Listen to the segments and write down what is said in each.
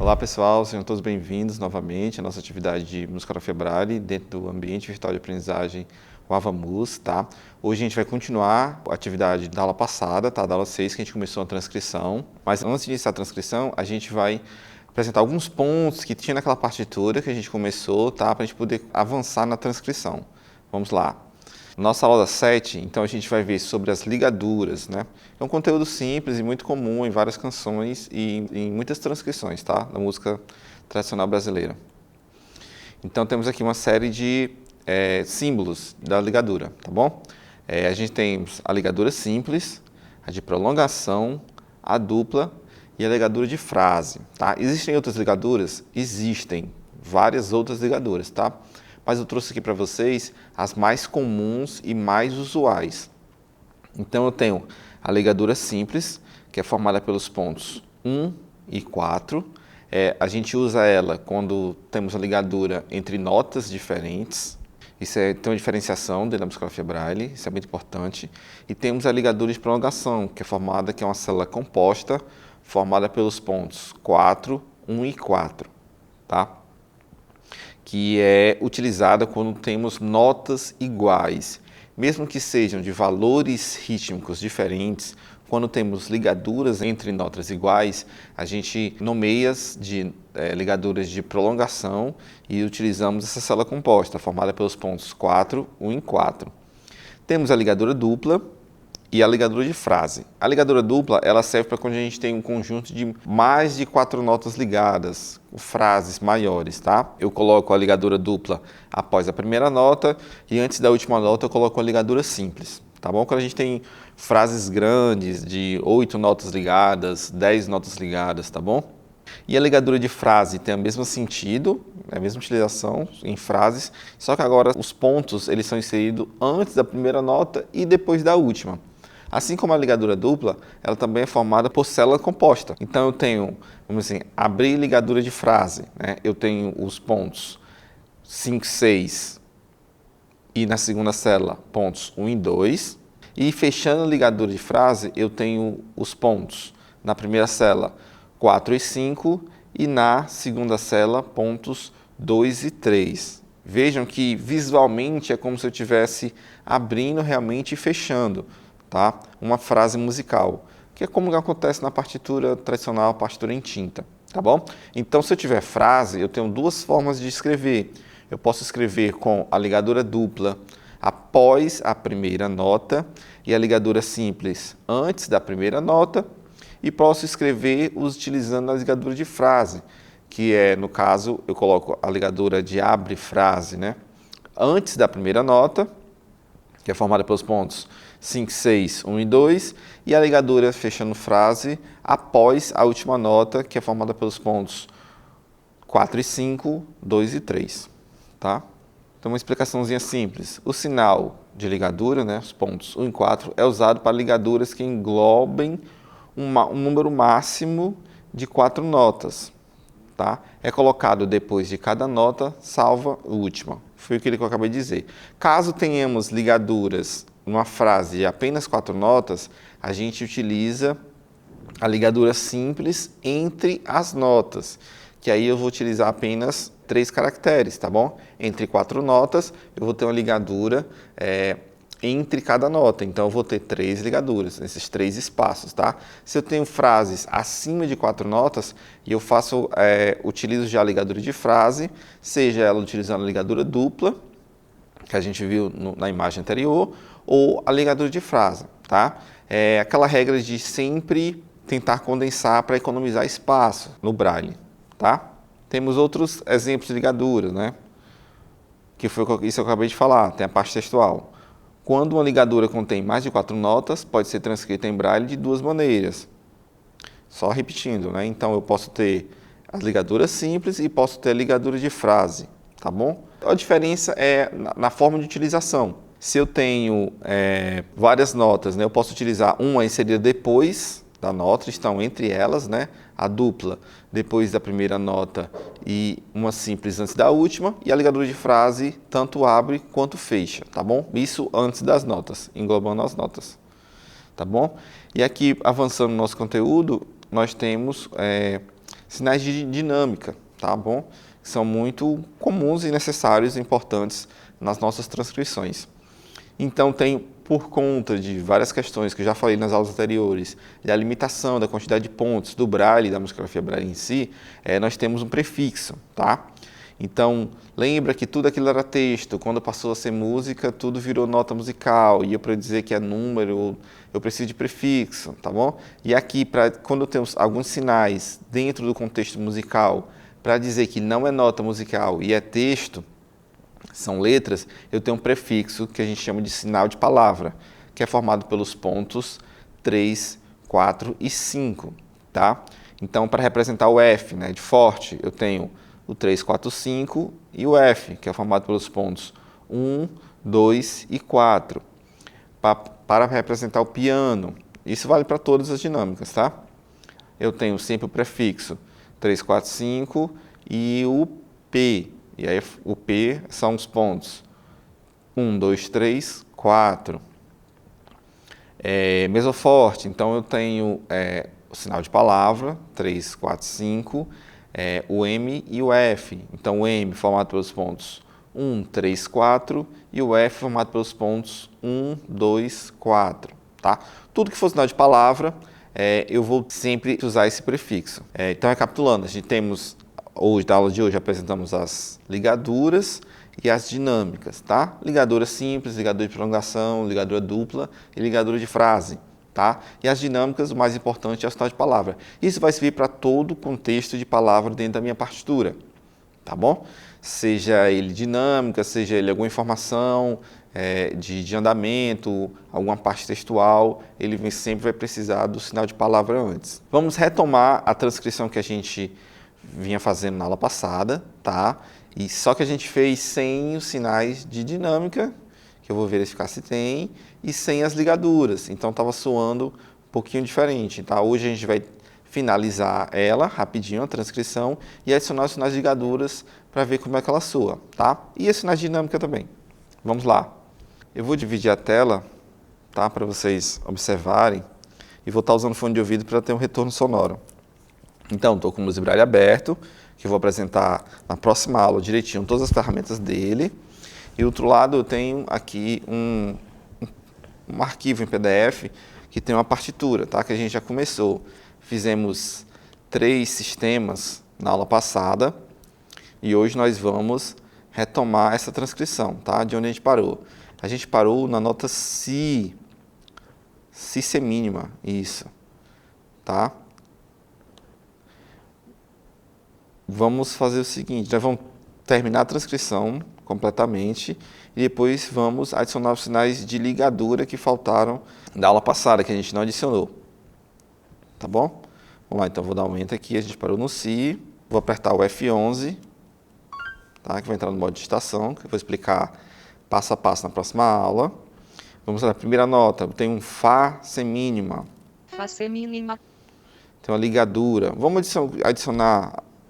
Olá pessoal, sejam todos bem-vindos novamente à nossa atividade de Musicografia Braille dentro do ambiente virtual de aprendizagem o AvaMus, tá? Hoje a gente vai continuar a atividade da aula passada, tá? Da aula 6, que a gente começou a transcrição. Mas antes de iniciar a transcrição, a gente vai apresentar alguns pontos que tinha naquela partitura que a gente começou, tá? Para a gente poder avançar na transcrição. Vamos lá. Nossa aula 7, então a gente vai ver sobre as ligaduras, né? É um conteúdo simples e muito comum em várias canções e em muitas transcrições, tá? Da música tradicional brasileira. Então temos aqui uma série de símbolos da ligadura, tá bom? A gente tem a ligadura simples, a de prolongação, a dupla e a ligadura de frase, tá? Existem outras ligaduras? Existem várias outras ligaduras, tá? Mas eu trouxe aqui para vocês as mais comuns e mais usuais. Então eu tenho a ligadura simples, que é formada pelos pontos 1 e 4. A gente usa ela quando temos a ligadura entre notas diferentes. Tem uma diferenciação dentro da musicografia Braille, isso é muito importante. E temos a ligadura de prolongação, que é uma célula composta, formada pelos pontos 4, 1 e 4, tá? Que é utilizada quando temos notas iguais. Mesmo que sejam de valores rítmicos diferentes, quando temos ligaduras entre notas iguais, a gente nomeia de ligaduras de prolongação e utilizamos essa célula composta, formada pelos pontos 4, 1 e 4. Temos a ligadura dupla e a ligadura de frase. A ligadura dupla, ela serve para quando a gente tem um conjunto de mais de 4 notas ligadas, frases maiores, tá? Eu coloco a ligadura dupla após a primeira nota e antes da última nota eu coloco a ligadura simples, tá bom? Quando a gente tem frases grandes de 8 notas ligadas, 10 notas ligadas, tá bom? E a ligadura de frase tem o mesmo sentido, a mesma utilização em frases, só que agora os pontos eles são inseridos antes da primeira nota e depois da última. Assim como a ligadura dupla, ela também é formada por célula composta. Então eu tenho, vamos dizer, abrir ligadura de frase, né? Eu tenho os pontos 5, 6 e na segunda célula pontos 1 e 2. E fechando a ligadura de frase, eu tenho os pontos na primeira célula 4 e 5 e na segunda célula pontos 2 e 3. Vejam que visualmente é como se eu estivesse abrindo realmente e fechando, tá? Uma frase musical, que é como acontece na partitura tradicional, a partitura em tinta, tá bom? Então, se eu tiver frase, eu tenho duas formas de escrever. Eu posso escrever com a ligadura dupla após a primeira nota e a ligadura simples antes da primeira nota, e posso escrever utilizando a ligadura de frase, que no caso, eu coloco a ligadura de abre frase, né? Antes da primeira nota, que é formada pelos pontos 5, 6, 1 e 2, e a ligadura fechando frase após a última nota, que é formada pelos pontos 4 e 5, 2 e 3, tá? Então, uma explicaçãozinha simples. O sinal de ligadura, né, os pontos 1 e 4, é usado para ligaduras que englobem um número máximo de 4 notas, tá? É colocado depois de cada nota, salva a última. Foi aquilo que eu acabei de dizer. Caso tenhamos ligaduras numa frase de apenas 4 notas, a gente utiliza a ligadura simples entre as notas, que aí eu vou utilizar apenas 3 caracteres, tá bom? Entre 4 notas, eu vou ter uma ligadura entre cada nota, então eu vou ter 3 ligaduras, nesses 3 espaços, tá? Se eu tenho frases acima de 4 notas, e eu utilizo já a ligadura de frase, seja ela utilizando a ligadura dupla, que a gente viu na imagem anterior, ou a ligadura de frase, tá? Aquela regra de sempre tentar condensar para economizar espaço no Braille, tá? Temos outros exemplos de ligaduras, né? Que foi isso que eu acabei de falar, tem a parte textual. Quando uma ligadura contém mais de 4 notas, pode ser transcrita em Braille de 2 maneiras. Só repetindo, né? Então eu posso ter as ligaduras simples e posso ter a ligadura de frase, tá bom? A diferença é na forma de utilização. Se eu tenho várias notas, né, eu posso utilizar uma inserida depois da nota, estão entre elas, né? A dupla depois da primeira nota e uma simples antes da última, e a ligadura de frase tanto abre quanto fecha, tá bom? Isso antes das notas, englobando as notas, tá bom? E aqui, avançando no nosso conteúdo, nós temos sinais de dinâmica, tá bom? São muito comuns e necessários e importantes nas nossas transcrições. Então, por conta de várias questões que eu já falei nas aulas anteriores, da limitação da quantidade de pontos do Braille, da musicografia Braille em si, nós temos um prefixo, tá? Então, lembra que tudo aquilo era texto, quando passou a ser música, tudo virou nota musical, e para eu dizer que é número, eu preciso de prefixo, tá bom? E aqui, quando temos alguns sinais dentro do contexto musical, para dizer que não é nota musical e é texto, são letras, eu tenho um prefixo que a gente chama de sinal de palavra, que é formado pelos pontos 3, 4 e 5, tá? Então, para representar o F, né, de forte, eu tenho o 3, 4, 5 e o F, que é formado pelos pontos 1, 2 e 4. Para representar o piano, isso vale para todas as dinâmicas, tá? Eu tenho sempre o prefixo 3, 4, 5 e o P. E aí o P são os pontos 1, 2, 3, 4. Mesoforte, então eu tenho o sinal de palavra, 3, 4, 5, o M e o F. Então o M formado pelos pontos 1, 3, 4 e o F formado pelos pontos 1, 2, 4. Tá? Tudo que for sinal de palavra, eu vou sempre usar esse prefixo. Então, recapitulando, a gente temos, hoje, da aula de hoje, apresentamos as ligaduras e as dinâmicas, tá? Ligadura simples, ligadura de prolongação, ligadura dupla e ligadura de frase, tá? E as dinâmicas, o mais importante é o sinal de palavra. Isso vai servir para todo o contexto de palavra dentro da minha partitura, tá bom? Seja ele dinâmica, seja ele alguma informação de andamento, alguma parte textual, ele sempre vai precisar do sinal de palavra antes. Vamos retomar a transcrição que a gente vinha fazendo na aula passada, tá? E só que a gente fez sem os sinais de dinâmica, que eu vou verificar se tem, e sem as ligaduras. Então estava soando um pouquinho diferente, tá? Hoje a gente vai finalizar ela rapidinho, a transcrição, e adicionar os sinais de ligaduras para ver como é que ela soa, tá? E os sinais de dinâmica também. Vamos lá. Eu vou dividir a tela, tá? Para vocês observarem, e vou estar usando fone de ouvido para ter um retorno sonoro. Então, estou com o Music Braille aberto, que eu vou apresentar na próxima aula direitinho todas as ferramentas dele. E do outro lado eu tenho aqui um arquivo em PDF que tem uma partitura, tá? Que a gente já começou. Fizemos 3 sistemas na aula passada e hoje nós vamos retomar essa transcrição, tá? De onde a gente parou. A gente parou na nota Si, Si semínima, isso, tá? Vamos fazer o seguinte, nós vamos terminar a transcrição completamente e depois vamos adicionar os sinais de ligadura que faltaram da aula passada, que a gente não adicionou. Tá bom? Vamos lá, então vou dar um Enter aqui, a gente parou no Si, vou apertar o F11, tá? Que vai entrar no modo de digitação, que eu vou explicar passo a passo na próxima aula. Vamos lá, primeira nota, tem um Fá semínima. Fá semínima. Tem uma ligadura. Vamos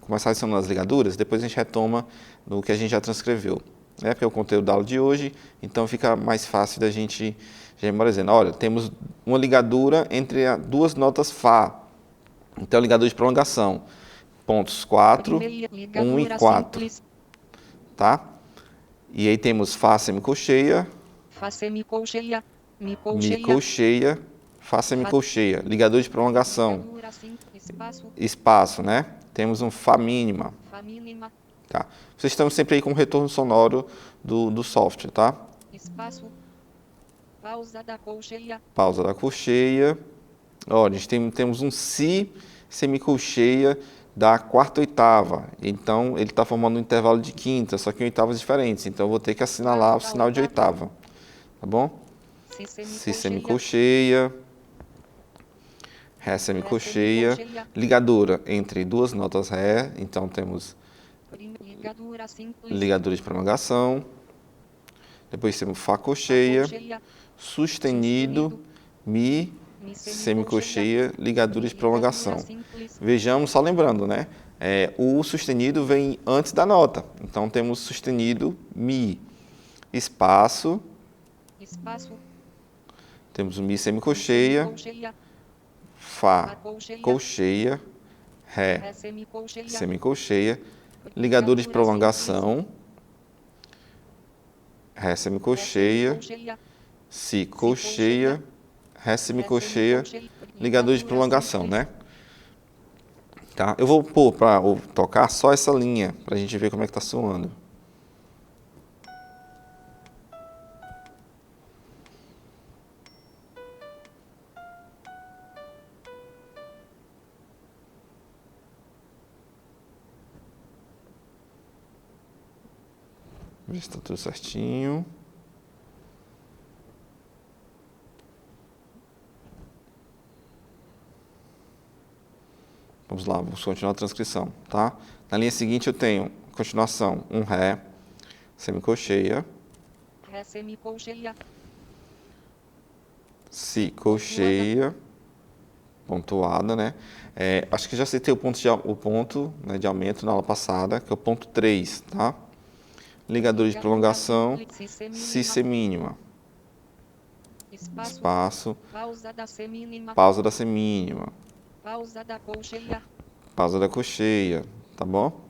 começar adicionando as ligaduras, depois a gente retoma no que a gente já transcreveu. Porque é o conteúdo da aula de hoje, então fica mais fácil da gente já memorizando. Olha, temos uma ligadura entre duas notas Fá. Então, ligadura de prolongação. Pontos 4, 1 e 4. Simples. Tá? E aí temos Fá semicolcheia. Fá semicolcheia. Micolcheia. Fá semicolcheia. Ligadura de prolongação. Espaço, né? Temos um Fá mínima. Fá mínima. Tá. Vocês estão sempre aí com o retorno sonoro do software, tá? Espaço. Pausa da colcheia. Pausa da colcheia. Ó, a gente temos um Si semicolcheia da quarta oitava. Então, ele está formando um intervalo de quinta, só que em oitavas diferentes. Então, eu vou ter que assinalar o sinal de oitava. Tá bom? Si semicolcheia. Ré semicolcheia. Ligadura entre duas notas Ré. Então, temos ligadura de prolongação. Depois temos Fá colcheia. Sustenido. Mi semicolcheia, ligadura de prolongação. Vejamos, só lembrando, né? O sustenido vem antes da nota. Então, temos sustenido, Mi. Espaço. Temos o Mi semicolcheia. Fá colcheia. Ré semicolcheia, semicolcheia, ligadura de prolongação, Ré semicolcheia, Si colcheia, Ré semicolcheia, ligador de prolongação, né? Tá? Eu vou pôr para tocar só essa linha, para a gente ver como é que tá soando. Ver se tá tudo certinho. Vamos lá, vamos continuar a transcrição, tá? Na linha seguinte eu tenho continuação, um Ré, semicolcheia, Ré semicolcheia, Si colcheia, pontuada, né? Acho que já citei o ponto né, de aumento na aula passada, que é o ponto 3, tá? Ligador de prolongação, Si semínima, espaço, pausa da semínima, pausa da semínima, pausa da colcheia, pausa da colcheia, tá bom?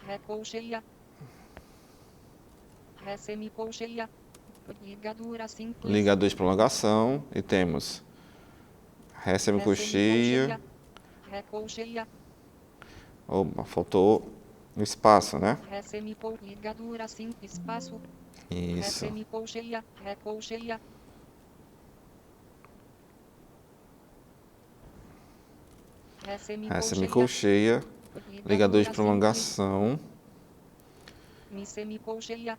Ré colcheia, Ré semicolcheia, ligadura simples, Ligador de prolongação e temos Ré semicolcheia, Ré colcheia, opa, faltou o espaço, né? Ré semicolcheia, ligadura simples, espaço, Ré Isso, semicolcheia, Ré colcheia, Ré Ré semicolcheia, semicolcheia, ligador de prolongação, Mi semicolcheia,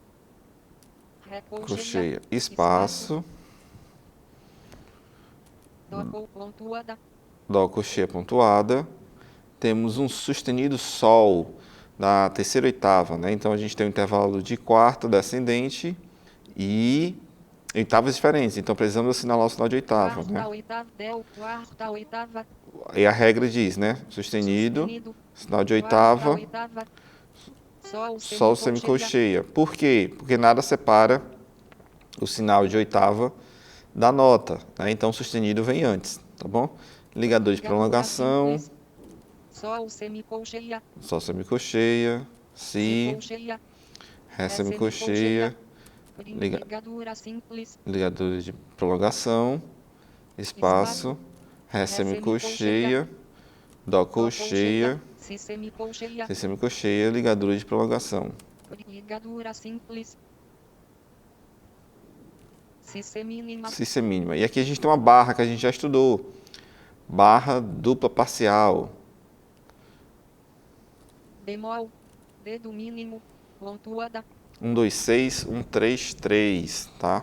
Ré colcheia, colcheia, espaço, Dó pontuada, Dó colcheia pontuada. Temos um sustenido Sol na terceira oitava, né? Então a gente tem um intervalo de quarta descendente e oitavas diferentes. Então precisamos assinalar o sinal de oitava, quarta né? oitava, del, quarta oitava, E a regra diz, né? Sustenido, sinal de quarta oitava, oitava, Sol Sol semicolcheia. Por quê? Porque nada separa o sinal de oitava da nota, né? Então o sustenido vem antes, tá bom? Ligador de prolongação, Sol semicolcheia, Sol semicolcheia, Si, colcheia, Ré semicolcheia, ligadura simples, ligador de prolongação, espaço, Ré semicolcheia, Dó colcheia, Si semicolcheia, Si semicolcheia, ligadura de prolongação. ligadura simples, Si semínima, Si semínima. E aqui a gente tem uma barra que a gente já estudou. Barra dupla parcial. bemol, dedo mínimo, pontuada, 1, 2, 6, 1, 3, 3, tá?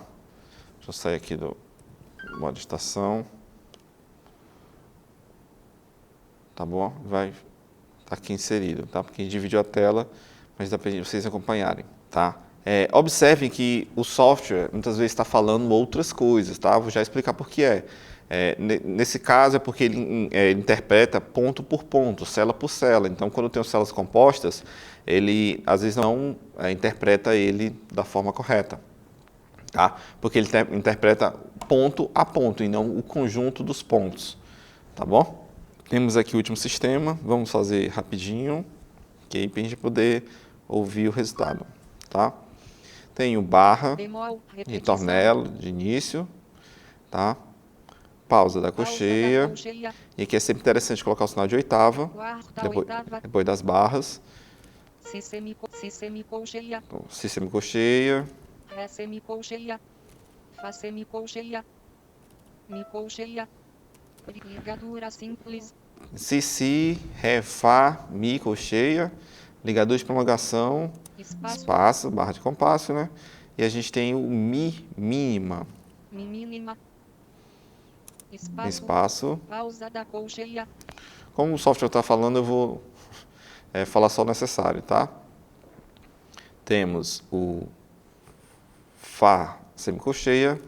Deixa eu sair aqui do modo estação. Tá bom? Vai estar aqui inserido, tá? Porque a gente dividiu a tela, mas dá para vocês acompanharem, tá? Observem que o software muitas vezes está falando outras coisas, tá? Vou já explicar por que é. Nesse caso é porque ele interpreta ponto por ponto, célula por célula. Então, quando tem células compostas, ele às vezes não interpreta ele da forma correta, tá? Porque ele interpreta ponto a ponto e não o conjunto dos pontos, tá bom? Temos aqui o último sistema, vamos fazer rapidinho, okay, para a gente poder ouvir o resultado, tá? Tem o barra, bemol, ritornelo de início, tá? Pausa da colcheia, e aqui é sempre interessante colocar o sinal de oitava, depois das barras. Si semicolcheia, Então, Si semicolcheia, Ré semicolcheia, Fá semicolcheia, Mi colcheia, ligadura simples, Si, Ré, Fá, Mi, colcheia, ligador de prolongação, espaço, barra de compasso, né? E a gente tem o Mi mínima, Mi mínima, espaço. pausa da colcheia, Como o software está falando, eu vou falar só o necessário, tá? Temos o Fá semicolcheia,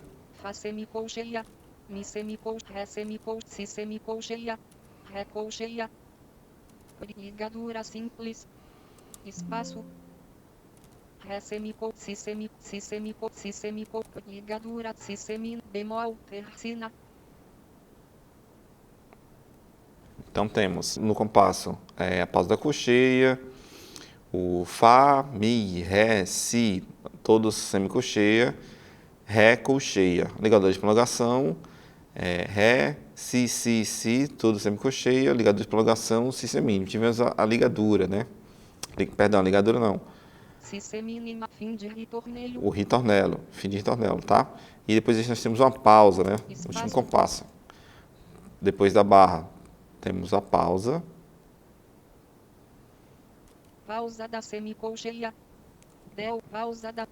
Fá semicolcheia, Mi semicolcheia, Ré semicolcheia, Si semicolcheia, Ré colcheia, ligadura simples, espaço, Ré semicol, Si semicol, ligadura, Si semi, bemol, tercina, Então temos no compasso a pausa da colcheia, o Fá, Mi, Ré, Si, todos semicolcheia, Ré, colcheia, ligador de prolongação, Ré, Si, tudo semicolcheia, ligador de prolongação, Si semínimo. Tivemos a ligadura, né? Perdão, ligadura não. Si semínima, fim de ritornelo. O ritornelo, fim de ritornelo, tá? E depois nós temos uma pausa, né? Último compasso. Depois da barra, temos a pausa. Pausa da semicolcheia. Del,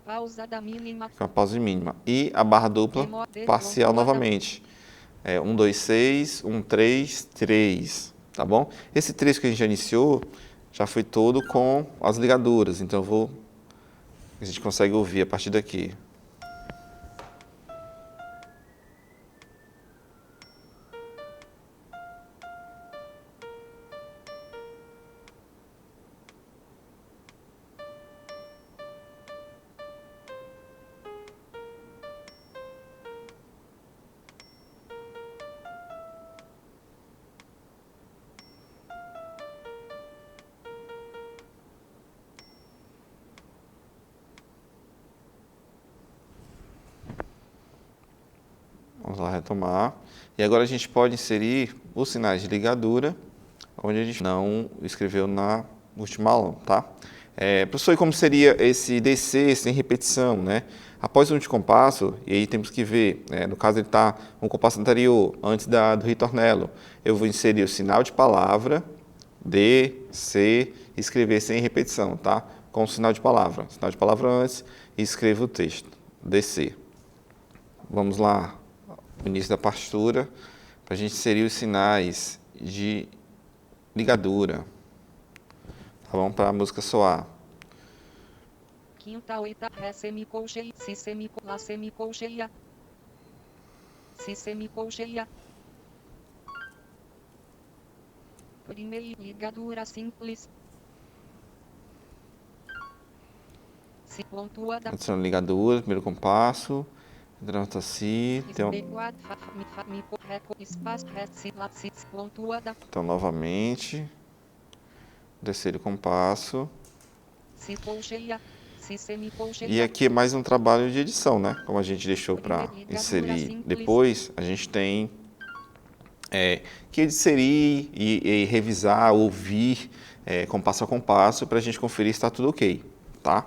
pausa da mínima. Com a pausa mínima. E a barra dupla parcial novamente. 1, 2, 6, 1, 3, 3, tá bom? Esse trecho que a gente já iniciou, já foi todo com as ligaduras, então a gente consegue ouvir a partir daqui. Vamos lá retomar. E agora a gente pode inserir os sinais de ligadura, onde a gente não escreveu na última aula, tá? Professor, e como seria esse descer sem repetição, né? Após o último compasso, e aí temos que ver, no caso ele está um compasso anterior, antes do ritornelo, eu vou inserir o sinal de palavra, descer, escrever sem repetição, tá? Com o sinal de palavra antes e escrevo o texto, descer. Vamos lá. No início da partitura, para a gente inserir os sinais de ligadura, tá bom? Para a música soar. Quinta, oita, Ré, semicolcheia, Si, lá, semicolcheia, Si, semicolcheia. Primeira ligadura simples. Si, pontuada. Adicionando ligadura, primeiro compasso. Nota Si, então novamente, terceiro compasso, e aqui é mais um trabalho de edição, né? Como a gente deixou para inserir depois, a gente tem que inserir e revisar, ouvir compasso a compasso para a gente conferir se está tudo ok, tá?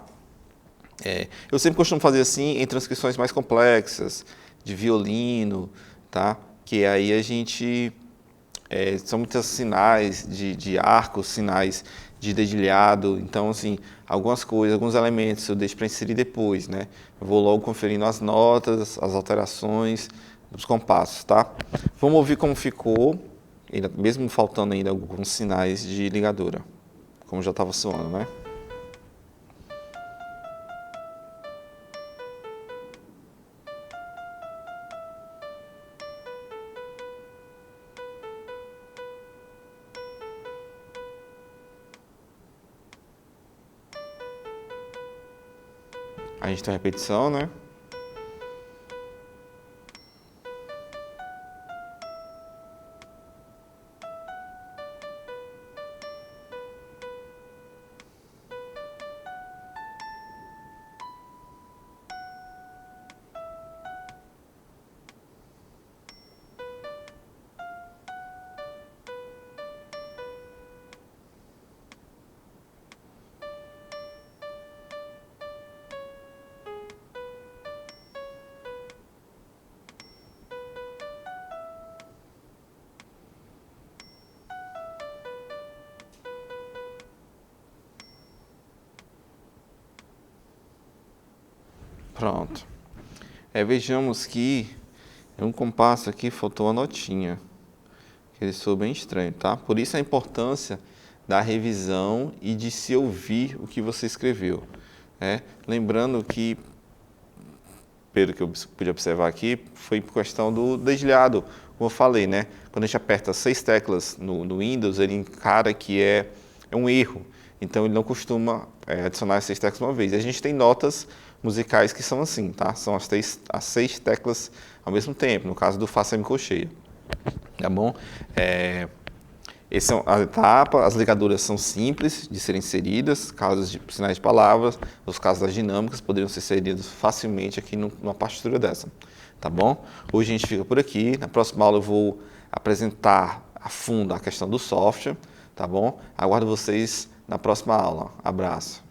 Eu sempre costumo fazer assim em transcrições mais complexas, de violino, tá? Que aí a gente... são muitos sinais de arcos, sinais de dedilhado, então assim, algumas coisas, alguns elementos eu deixo para inserir depois, né? Eu vou logo conferindo as notas, as alterações dos compassos, tá? Vamos ouvir como ficou, mesmo faltando ainda alguns sinais de ligadura, como já estava soando, né? A gente tem a repetição, né? Pronto. Vejamos que em um compasso aqui faltou uma notinha, que ele soou bem estranho, tá? Por isso a importância da revisão e de se ouvir o que você escreveu. Lembrando que, pelo que eu pude observar aqui, foi por questão do dedilhado, como eu falei, né? Quando a gente aperta 6 teclas no Windows, ele encara que é um erro. Então, ele não costuma adicionar as 6 teclas de uma vez. A gente tem notas musicais que são assim, tá? São as 6 teclas ao mesmo tempo, no caso do Fá semicolcheia, tá bom? Essa é a etapa, as ligaduras são simples de serem inseridas, casos de sinais de palavras, os casos das dinâmicas poderiam ser inseridos facilmente aqui numa partitura dessa, tá bom? Hoje a gente fica por aqui, na próxima aula eu vou apresentar a fundo a questão do software, tá bom? Aguardo vocês na próxima aula. Abraço!